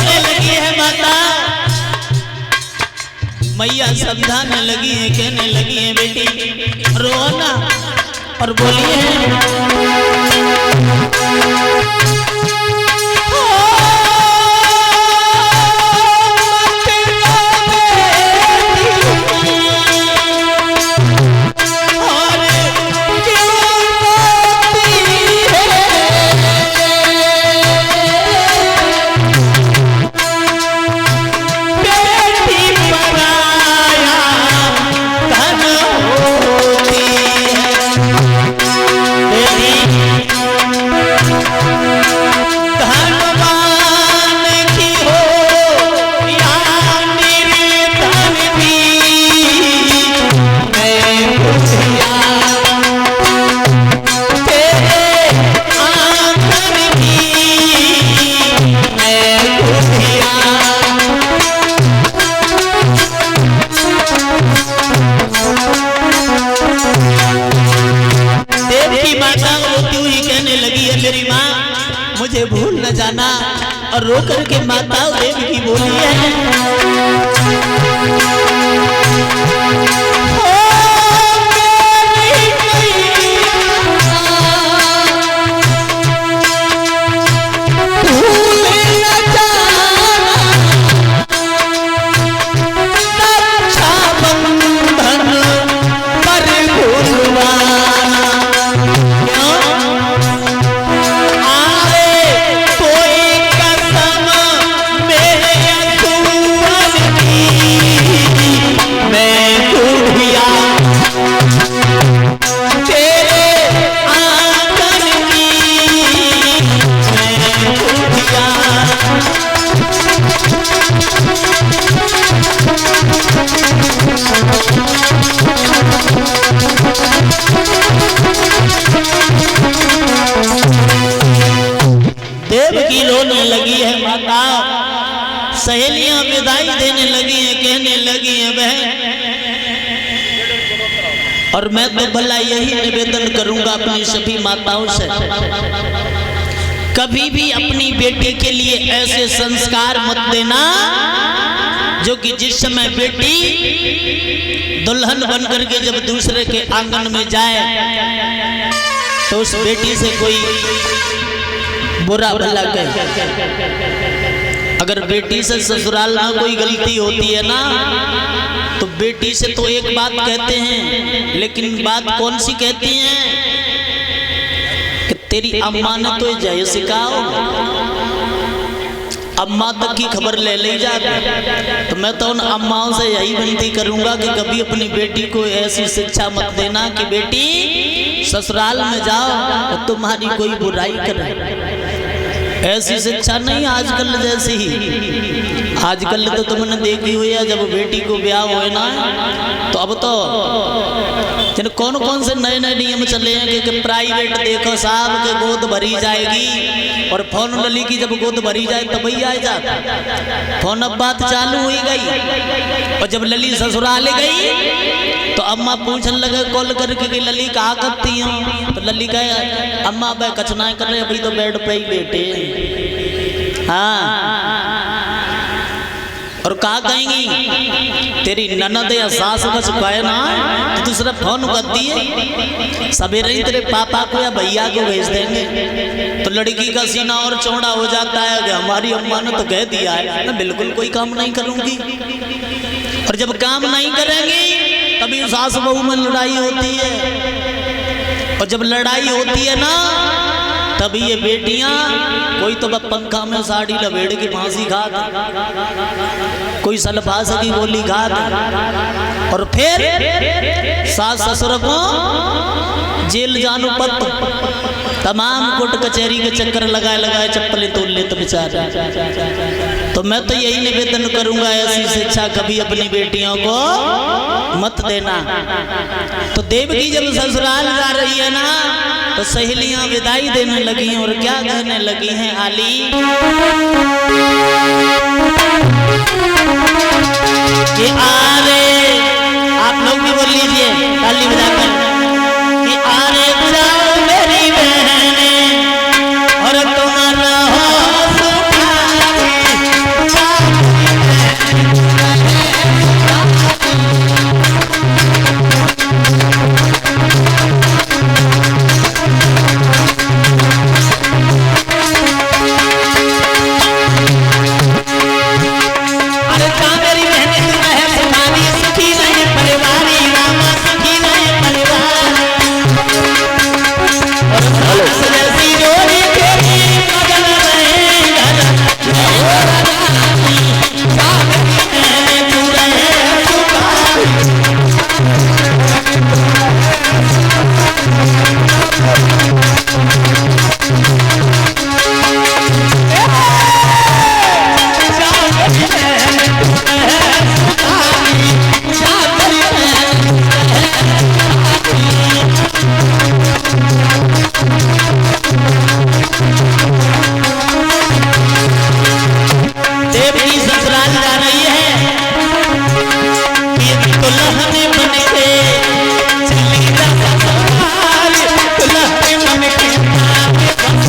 रोने लगी है माता, मैया समझाने लगी है, कहने लगी है बेटी रो ना और बोलिए मुझे भूल न जाना, और रो करके माता देव की बोली है सहेलियां विदाई देने लगी हैं, कहने लगी हैं बहन, और मैं तो भला यही निवेदन करूंगा अपनी सभी माताओं से, कभी भी अपनी बेटी के लिए ऐसे संस्कार मत देना जो कि जिस समय बेटी दुल्हन बन करके जब दूसरे के आंगन में जाए तो उस बेटी से कोई बुरा भला कहे। अगर बेटी से ससुराल में कोई गलती होती है ना तो बेटी से तो एक बात कहते हैं, लेकिन बात कौन सी कहती हैं कि तेरी अम्मा ने तो जय सिखाओ, अम्मा तक की खबर ले ली जाती। तो मैं तो उन अम्माओं से यही विनती करूंगा कि कभी अपनी बेटी को ऐसी शिक्षा मत देना कि बेटी ससुराल में जाओ तो तुम्हारी कोई बुराई करे। ऐसी शिक्षा नहीं आजकल जैसी ही। आजकल तो तुमने देखी हुई है, जब बेटी को ब्याह हुए ना तो अब तो कौन कौन से नए नए नियम चले हैं कि प्राइवेट देखो साहब के गोद भरी जाएगी, और फोन लली की जब गोद भरी जाए तब ही आ जाता फोन। अब बात चालू हुई गई, और जब लली ससुराल गई तो अम्मा पूछने लगे कॉल करके कि लली कहाँ करती हूँ, तो लली कहे अम्मा भाई कचना कर रहे, अभी तो बेड पे ही बैठे। हाँ, और कहा कहेंगी तेरी ननद या सास बस पाए ना तो दूसरा फोन कर दिए सवेरे ही तेरे पापा को या भैया को भेज देंगे। तो लड़की का सीना और चौड़ा हो जाता है कि हमारी अम्मा ने तो कह दिया है मैं बिल्कुल कोई काम नहीं करूंगी। और जब काम नहीं करेंगी तभी सास बहू में लड़ाई होती है, और जब लड़ाई होती है ना तभी ये बेटियां कोई तो पंखा में साड़ी लपेट की फांसी खात, कोई सलफास की गोली खात, और फिर सास ससुर को जेल जानू पत तमाम कोर्ट कचहरी के चक्कर लगाए लगाए चप्पलें तोड़ ले तो बेचारा। तो मैं तो यही निवेदन करूंगा ऐसी शिक्षा कभी अपनी बेटियों को मत देना। तो देवकी जब ससुराल जा रही है ना तो सहेलियां विदाई देने लगी हैं, और क्या कहने लगी हैं आली कि आरे, आप लोग भी बोल लीजिए ताली बजाकर कि आरे जाओ मेरी बहने और तुम्हारा हो सुखाई देवकी ससुराल जा रही है कि दुल्हन बन के चली जा ससुराल, दुल्हन बन के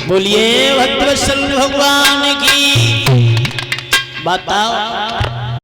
बोलिए भद्रवत्सल भगवान की। बताओ